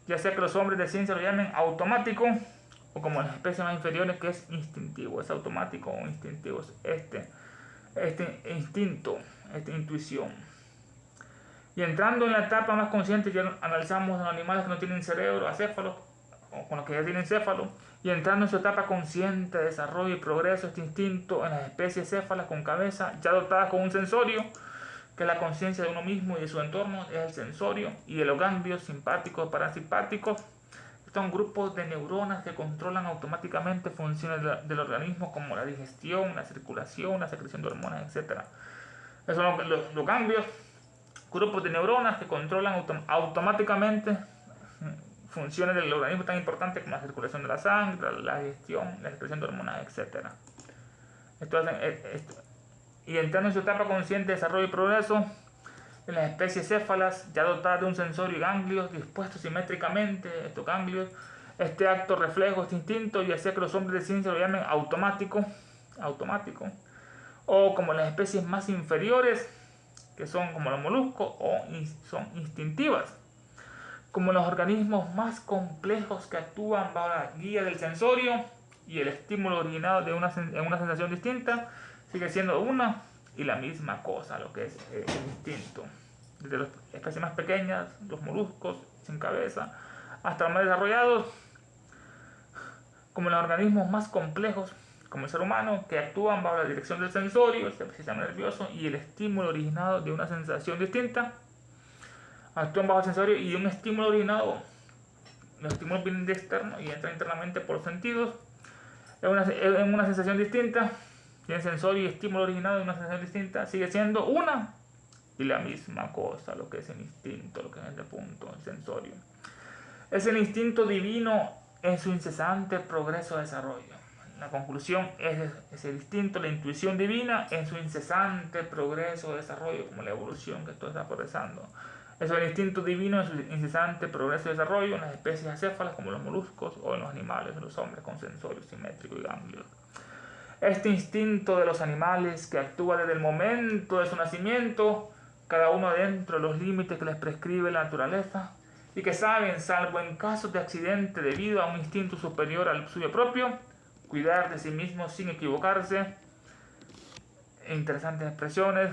ya sea que los hombres de ciencia lo llamen automático, o como las especies más inferiores, que es instintivo. Es automático o instintivo, este instinto, esta intuición. Y entrando en la etapa más consciente, ya analizamos los animales que no tienen cerebro, acéfalos, o con los que ya tienen céfalo. Y entrando en su etapa consciente de desarrollo y progreso, este instinto en las especies céfalas con cabeza, ya dotadas con un sensorio, que es la conciencia de uno mismo y de su entorno, es el sensorio, y de los ganglios simpáticos, parasimpáticos. Son grupos de neuronas que controlan automáticamente funciones del organismo, como la digestión, la circulación, la secreción de hormonas, etc. Esos son los ganglios, grupos de neuronas que controlan automáticamente funciones del organismo tan importantes como la circulación de la sangre, la digestión, la secreción de hormonas, etc. Y entrando en su etapa consciente de desarrollo y progreso, en las especies céfalas, ya dotadas de un sensorio y ganglios dispuestos simétricamente, estos ganglios, este acto reflejo, este instinto, ya sea que los hombres de ciencia lo llamen automático, o como las especies más inferiores, que son como los moluscos, o son instintivas, como los organismos más complejos que actúan bajo la guía del sensorio y el estímulo originado de una sensación distinta, sigue siendo una y la misma cosa, lo que es el instinto. Desde las especies más pequeñas, los moluscos sin cabeza, hasta los más desarrollados, como los organismos más complejos, como el ser humano, que actúan bajo la dirección del sensorio, el sistema nervioso y el estímulo originado de una sensación distinta. Actúan bajo el sensorio y un estímulo originado, los estímulos vienen de externo y entran internamente por los sentidos, en una sensación distinta. Tiene sensorio y estímulo originado de una sensación distinta, sigue siendo una y la misma cosa, lo que es el instinto, lo que es este punto, el sensorio. Es el instinto divino en su incesante progreso y desarrollo. La conclusión es el instinto, la intuición divina en su incesante progreso y desarrollo, como la evolución que todo está progresando. Es el instinto divino en su incesante progreso y desarrollo en las especies acéfalas como los moluscos, o en los animales, en los hombres con sensorio simétrico y ganglios. Este instinto de los animales que actúa desde el momento de su nacimiento, cada uno dentro de los límites que les prescribe la naturaleza, y que saben, salvo en casos de accidente debido a un instinto superior al suyo propio, cuidar de sí mismos sin equivocarse. Interesantes expresiones.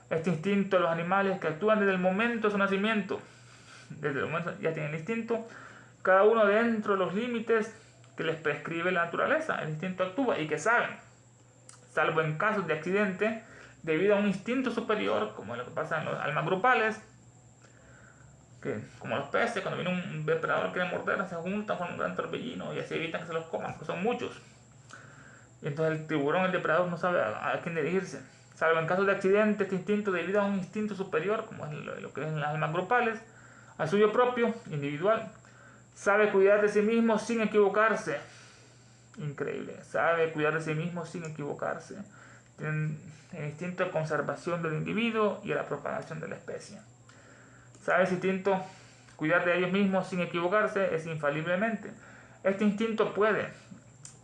Este instinto de los animales que actúan desde el momento de su nacimiento, desde el momento ya tienen el instinto, cada uno dentro de los límites que les prescribe la naturaleza. El instinto actúa y que saben, salvo en casos de accidente debido a un instinto superior, como lo que pasa en los almas grupales, que como los peces, cuando viene un depredador que quiere morder, se juntan con un gran torbellino y así evitan que se los coman, porque son muchos. Y entonces el tiburón, el depredador, no sabe a quién dirigirse. Salvo en casos de accidente, este instinto, debido a un instinto superior, como es lo que es en las almas grupales, al suyo propio, individual, sabe cuidar de sí mismo sin equivocarse. Increíble. Sabe cuidar de sí mismo sin equivocarse. Tienen el instinto de conservación del individuo y de la propagación de la especie. Sabe ese instinto cuidar de ellos mismos sin equivocarse es infaliblemente. Este instinto puede,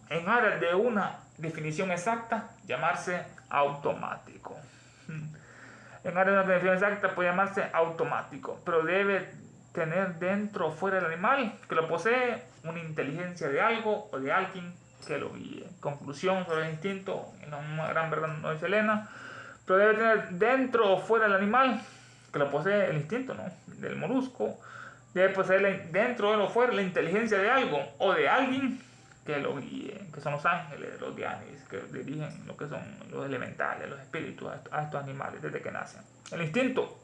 en aras de una definición exacta, llamarse automático. En aras de una definición exacta puede llamarse automático, pero debe tener dentro o fuera del animal que lo posee una inteligencia de algo o de alguien que lo guíe. Conclusión sobre el instinto, una gran verdad no dice Elena, pero debe tener dentro o fuera del animal que lo posee el instinto, ¿no? Del molusco, debe poseer dentro o fuera la inteligencia de algo o de alguien que lo guíe, que son los ángeles, los dianis, que dirigen lo que son los elementales, los espíritus a estos animales desde que nacen. El instinto,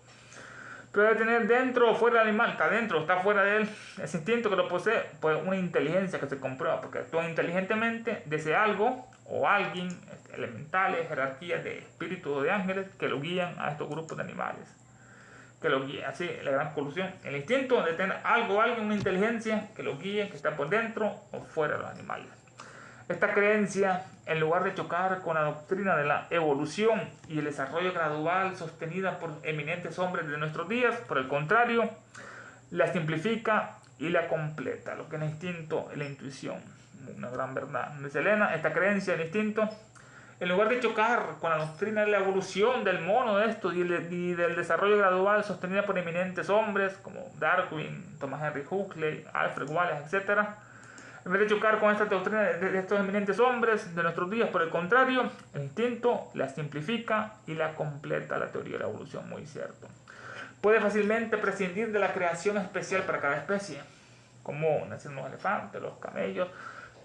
pero debe tener dentro o fuera del animal, está dentro o está fuera de él, ese instinto que lo posee, pues una inteligencia que se comprueba, porque actúa inteligentemente de ese algo o alguien, elementales, jerarquías de espíritus o de ángeles que lo guían a estos grupos de animales. Que lo guíe, así la gran conclusión. El instinto de tener algo, alguien, una inteligencia que lo guíe, que está por dentro o fuera de los animales. Esta creencia en lugar de chocar con la doctrina de la evolución y el desarrollo gradual sostenida por eminentes hombres de nuestros días, por el contrario, la simplifica y la completa, lo que es el instinto y la intuición. Una gran verdad. Dice Elena, esta creencia, el instinto, en lugar de chocar con la doctrina de la evolución del mono de esto y del desarrollo gradual sostenida por eminentes hombres como Darwin, Thomas Henry Huxley, Alfred Wallace, etc., en vez de chocar con esta doctrina de estos eminentes hombres de nuestros días, por el contrario, el instinto la simplifica y la completa, la teoría de la evolución, muy cierto. Puede fácilmente prescindir de la creación especial para cada especie, como nacieron los elefantes, los camellos.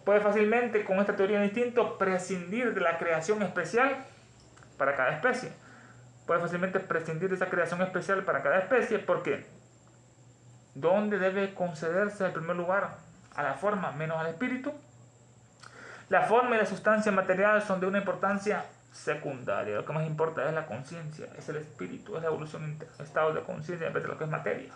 Puede fácilmente, con esta teoría del instinto, prescindir de la creación especial para cada especie. Puede fácilmente prescindir de esa creación especial para cada especie, porque ¿dónde debe concederse en primer lugar? A la forma menos al espíritu. La forma y la sustancia material son de una importancia secundaria. Lo que más importa es la conciencia, es el espíritu, es la evolución en estado de conciencia en vez de lo que es materia.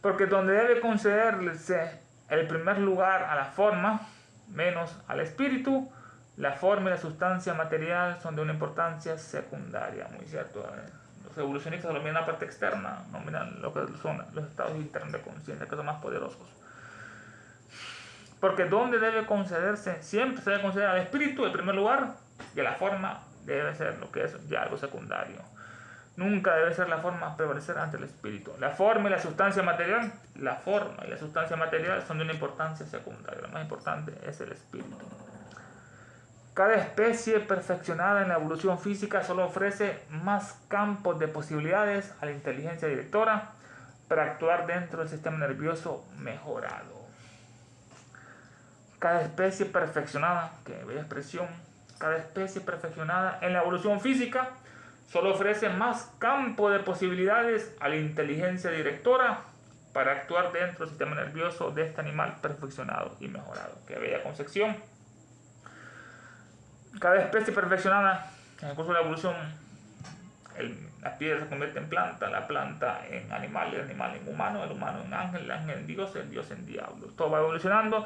Porque donde debe concederse el primer lugar a la forma menos al espíritu, la forma y la sustancia material son de una importancia secundaria. Muy cierto. Los evolucionistas solo miran la parte externa, no miran lo que son los estados internos de conciencia, que son más poderosos. Porque donde debe concederse, siempre se debe conceder al espíritu en primer lugar, y a la forma debe ser lo que es ya algo secundario. Nunca debe ser la forma prevalecer ante el espíritu. La forma y la sustancia material, son de una importancia secundaria. Lo más importante es el espíritu. Cada especie perfeccionada en la evolución física solo ofrece más campos de posibilidades a la inteligencia directora para actuar dentro del sistema nervioso mejorado. Cada especie perfeccionada, que bella expresión, cada especie perfeccionada en la evolución física solo ofrece más campo de posibilidades a la inteligencia directora para actuar dentro del sistema nervioso de este animal perfeccionado y mejorado. Qué bella concepción. Cada especie perfeccionada en el curso de la evolución, la piedra se convierte en planta, la planta en animal, el animal en humano, el humano en ángel, el ángel en Dios, el Dios en diablo. Todo va evolucionando.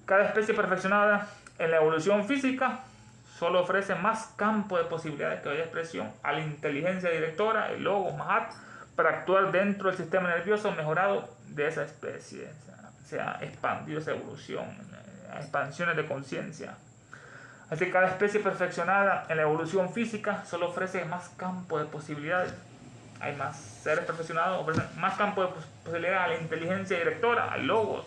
Cada especie perfeccionada en la evolución física solo ofrece más campo de posibilidades, que vaya expresión, a la inteligencia directora, el logos, Mahat, para actuar dentro del sistema nervioso mejorado de esa especie. Se ha expandido esa evolución, expansiones de conciencia. Así que cada especie perfeccionada en la evolución física solo ofrece más campo de posibilidades. Hay más seres perfeccionados, ofrecen más campo de posibilidades a la inteligencia directora, al logos,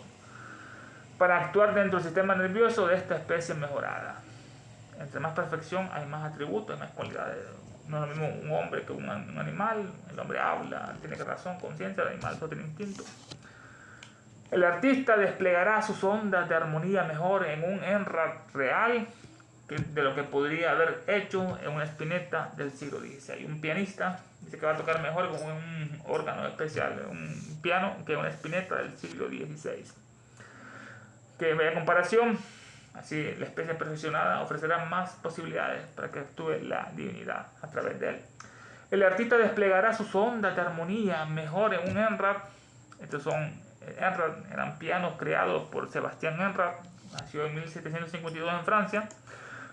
para actuar dentro del sistema nervioso de esta especie mejorada. Entre más perfección hay más atributos, hay más cualidades. No es lo mismo un hombre que un animal. El hombre habla, tiene razón, conciencia, el animal solo tiene instinto. El artista desplegará sus ondas de armonía mejor en un Enrad real de lo que podría haber hecho en una espineta del siglo XVI. Un pianista dice que va a tocar mejor con un órgano especial, un piano, que una espineta del siglo XVI. Que vaya comparación, así la especie perfeccionada ofrecerá más posibilidades para que actúe la divinidad a través de él. El artista desplegará sus ondas de armonía mejor en un Enrad. Estos eran pianos creados por Sebastián Enrad, nació en 1752 en Francia.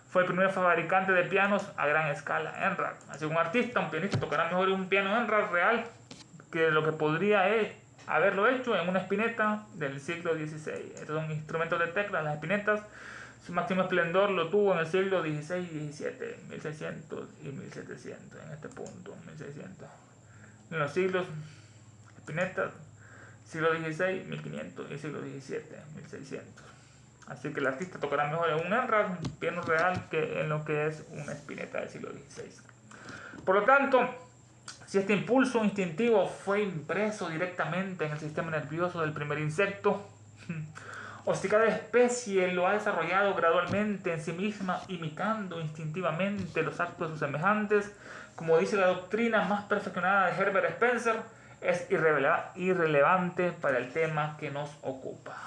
Fue el primer fabricante de pianos a gran escala, Enrad. Así que un artista, un pianista, tocará mejor un piano Enrad real que lo que podría haberlo hecho en una espineta del siglo XVI. Estos son instrumentos de teclas, las espinetas. Su máximo esplendor lo tuvo en el siglo XVI y XVII, 1600 y 1700, en este punto, 1600. En los siglos, espinetas, siglo XVI, 1500 y siglo XVII, 1600. Así que el artista tocará mejor en un Enrad, un piano real, que en lo que es una espineta del siglo XVI. Por lo tanto, si este impulso instintivo fue impreso directamente en el sistema nervioso del primer insecto, o si cada especie lo ha desarrollado gradualmente en sí misma, imitando instintivamente los actos de sus semejantes, como dice la doctrina más perfeccionada de Herbert Spencer, es irrelevante para el tema que nos ocupa.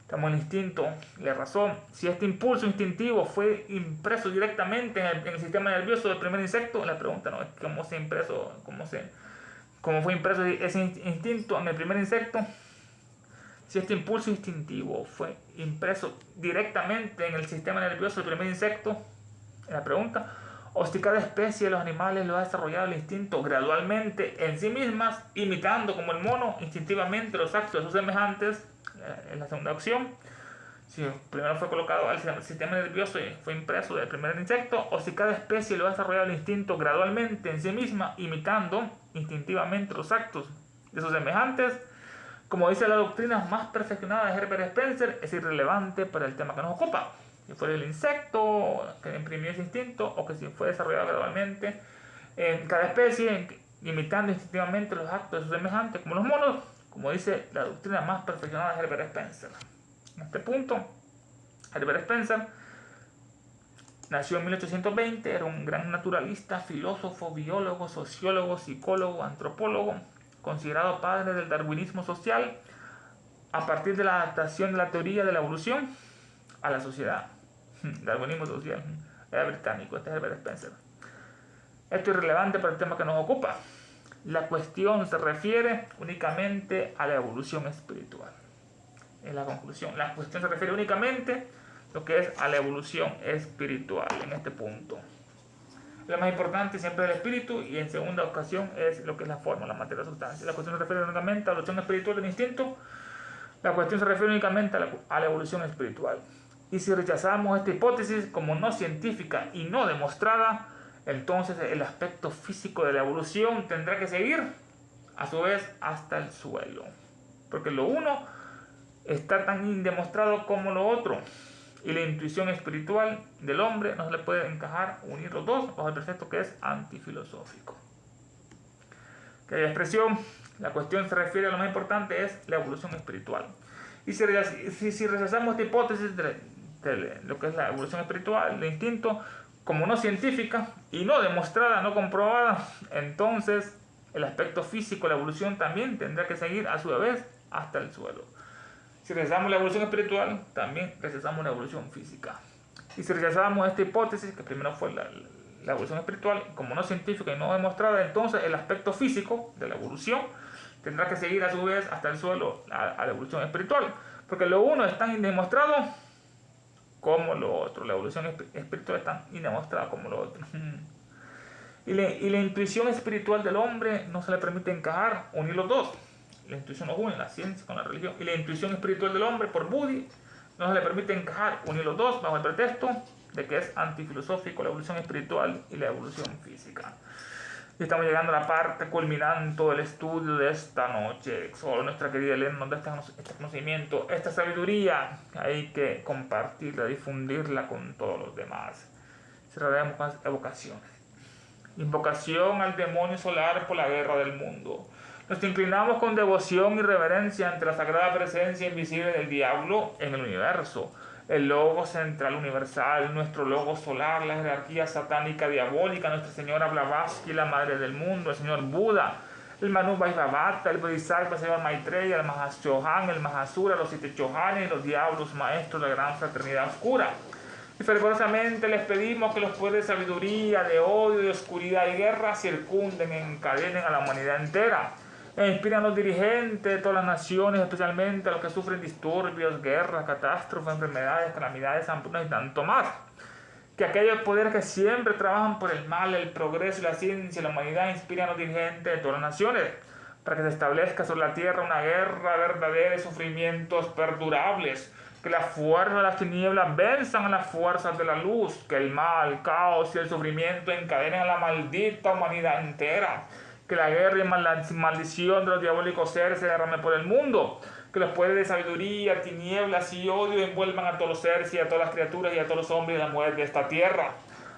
Estamos en el instinto, la razón. Si este impulso instintivo fue impreso directamente en el sistema nervioso del primer insecto, la pregunta no es cómo fue impreso ese instinto en el primer insecto. Si este impulso instintivo fue impreso directamente en el sistema nervioso del primer insecto, en la pregunta, o si cada especie de los animales lo ha desarrollado el instinto gradualmente en sí mismas, imitando como el mono instintivamente los actos de sus semejantes, en la segunda opción. Si primero fue colocado al sistema nervioso y fue impreso del primer insecto, o si cada especie lo ha desarrollado el instinto gradualmente en sí misma, imitando instintivamente los actos de sus semejantes. Como dice la doctrina más perfeccionada de Herbert Spencer, es irrelevante para el tema que nos ocupa. Si fue el insecto que imprimió ese instinto, o que si fue desarrollado gradualmente en cada especie, imitando instintivamente los actos de sus semejantes, como los monos, como dice la doctrina más perfeccionada de Herbert Spencer. En este punto, Herbert Spencer nació en 1820, era un gran naturalista, filósofo, biólogo, sociólogo, psicólogo, antropólogo, considerado padre del darwinismo social a partir de la adaptación de la teoría de la evolución a la sociedad. Darwinismo social, era británico, este es Herbert Spencer. Esto es irrelevante para el tema que nos ocupa. La cuestión se refiere únicamente a la evolución espiritual. En la conclusión, la cuestión se refiere únicamente lo que es a la evolución espiritual en este punto. Lo más importante siempre es el espíritu, y en segunda ocasión es lo que es la forma, la materia, la sustancia. La cuestión se refiere únicamente a la evolución espiritual del instinto. La cuestión se refiere únicamente a la evolución espiritual. Y si rechazamos esta hipótesis como no científica y no demostrada, entonces el aspecto físico de la evolución tendrá que seguir a su vez hasta el suelo, porque lo uno está tan indemostrado como lo otro, y la intuición espiritual del hombre no se le puede encajar unir los dos bajo el precepto que es antifilosófico. Que la expresión, la cuestión se refiere a lo más importante es la evolución espiritual. Y si rechazamos esta hipótesis de lo que es la evolución espiritual, el instinto, como no científica y no demostrada, no comprobada, entonces el aspecto físico, la evolución también tendrá que seguir a su vez hasta el suelo. Si rechazamos la evolución espiritual, también rechazamos la evolución física. Y si rechazamos esta hipótesis, que primero fue la evolución espiritual, como no científica y no demostrada, entonces el aspecto físico de la evolución tendrá que seguir a su vez hasta el suelo a la evolución espiritual. Porque lo uno es tan indemostrado como lo otro. La evolución espiritual es tan indemostrada como lo otro. Y la intuición espiritual del hombre no se le permite encajar, unir los dos. La intuición nos une, la ciencia con la religión. Y la intuición espiritual del hombre, por Buddy, no se le permite encajar, unir los dos bajo el pretexto de que es antifilosófico la evolución espiritual y la evolución física. Y estamos llegando a la parte culminante del estudio de esta noche. Solo nuestra querida Elena nos da este conocimiento, esta sabiduría. Hay que compartirla, difundirla con todos los demás. Cerraremos con las evocaciones. Invocación al demonio solar por la guerra del mundo. Nos inclinamos con devoción y reverencia ante la sagrada presencia invisible del diablo en el universo. El logo central universal, nuestro logo solar, la jerarquía satánica diabólica, Nuestra Señora Blavatsky, la madre del mundo, el señor Buda, el Manu Vaishnavata, el Bodhisattva, el señor Maitreya, el Mahashohan, el Mahasura, los 7 Chohanes y los diablos maestros de la gran fraternidad oscura. Y fervorosamente les pedimos que los poderes de sabiduría, de odio, de oscuridad y guerra circunden, encadenen a la humanidad entera. E inspiran a los dirigentes de todas las naciones, especialmente a los que sufren disturbios, guerras, catástrofes, enfermedades, calamidades, hambrunas y tanto más. Que aquellos poderes que siempre trabajan por el mal, el progreso y la ciencia y la humanidad inspiran a los dirigentes de todas las naciones, para que se establezca sobre la tierra una guerra verdadera y sufrimientos perdurables. Que las fuerzas de las tinieblas venzan a las fuerzas de la luz, que el mal, el caos y el sufrimiento encadenen a la maldita humanidad entera. Que la guerra y maldición de los diabólicos seres se derrame por el mundo. Que los poderes de sabiduría, tinieblas y odio envuelvan a todos los seres y a todas las criaturas y a todos los hombres y las mujeres de esta tierra.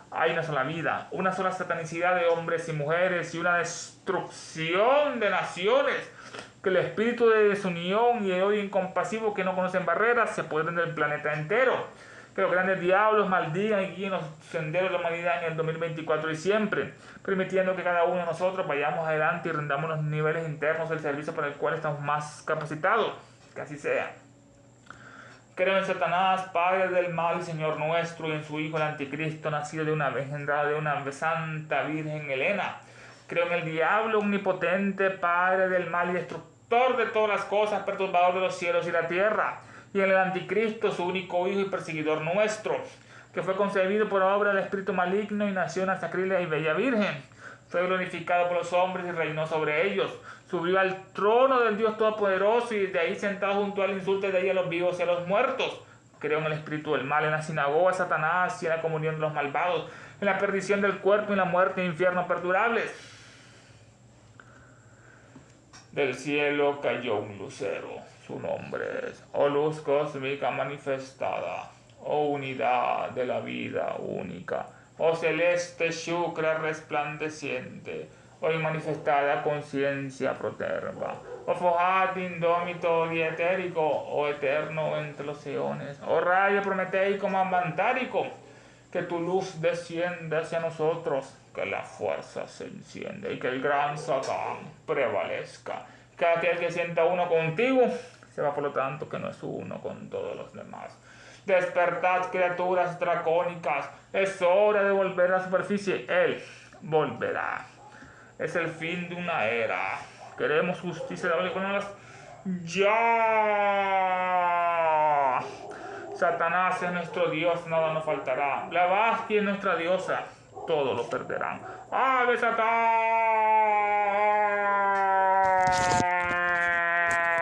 Hay una sola vida, una sola satanicidad de hombres y mujeres y una destrucción de naciones. Que el espíritu de desunión y de odio incompasivo que no conocen barreras se apoderen del planeta entero. Que los grandes diablos maldigan y guíen los senderos de la humanidad en el 2024 y siempre, permitiendo que cada uno de nosotros vayamos adelante y rendamos los niveles internos del servicio para el cual estamos más capacitados. Que así sea. Creo en Satanás, padre del mal y señor nuestro, y en su hijo el anticristo, nacido de una engendrado de una santa virgen Helena. Creo en el diablo omnipotente, padre del mal y destructor de todas las cosas, perturbador de los cielos y la tierra. y en el anticristo, su único hijo y perseguidor nuestro, que fue concebido por obra del espíritu maligno y nació una sacrílega y bella virgen. Fue glorificado por los hombres y reinó sobre ellos. Subió al trono del Dios Todopoderoso y de ahí sentado junto al insulte de ahí a los vivos y a los muertos. Creó en el espíritu del mal, en la sinagoga de Satanás y en la comunión de los malvados, en la perdición del cuerpo y en la muerte e infierno perdurables. Del cielo cayó un lucero. Su nombre es, oh luz cósmica manifestada, oh unidad de la vida única, oh celeste shukra resplandeciente, oh manifestada conciencia proterva, oh fojat indómito dietérico, oh eterno entre los eones, oh rayo prometeico mandantárico, que tu luz descienda hacia nosotros, que la fuerza se enciende y que el gran Satán prevalezca. Que aquel que sienta uno contigo sepa por lo tanto que no es uno con todos los demás. Despertad, criaturas dracónicas, es hora de volver a la superficie. Él volverá. Es el fin de una era. Queremos justicia de las ya. Satanás es nuestro Dios, nada nos faltará. Blavatsky es nuestra diosa, todo lo perderán. ¡Ave Satán!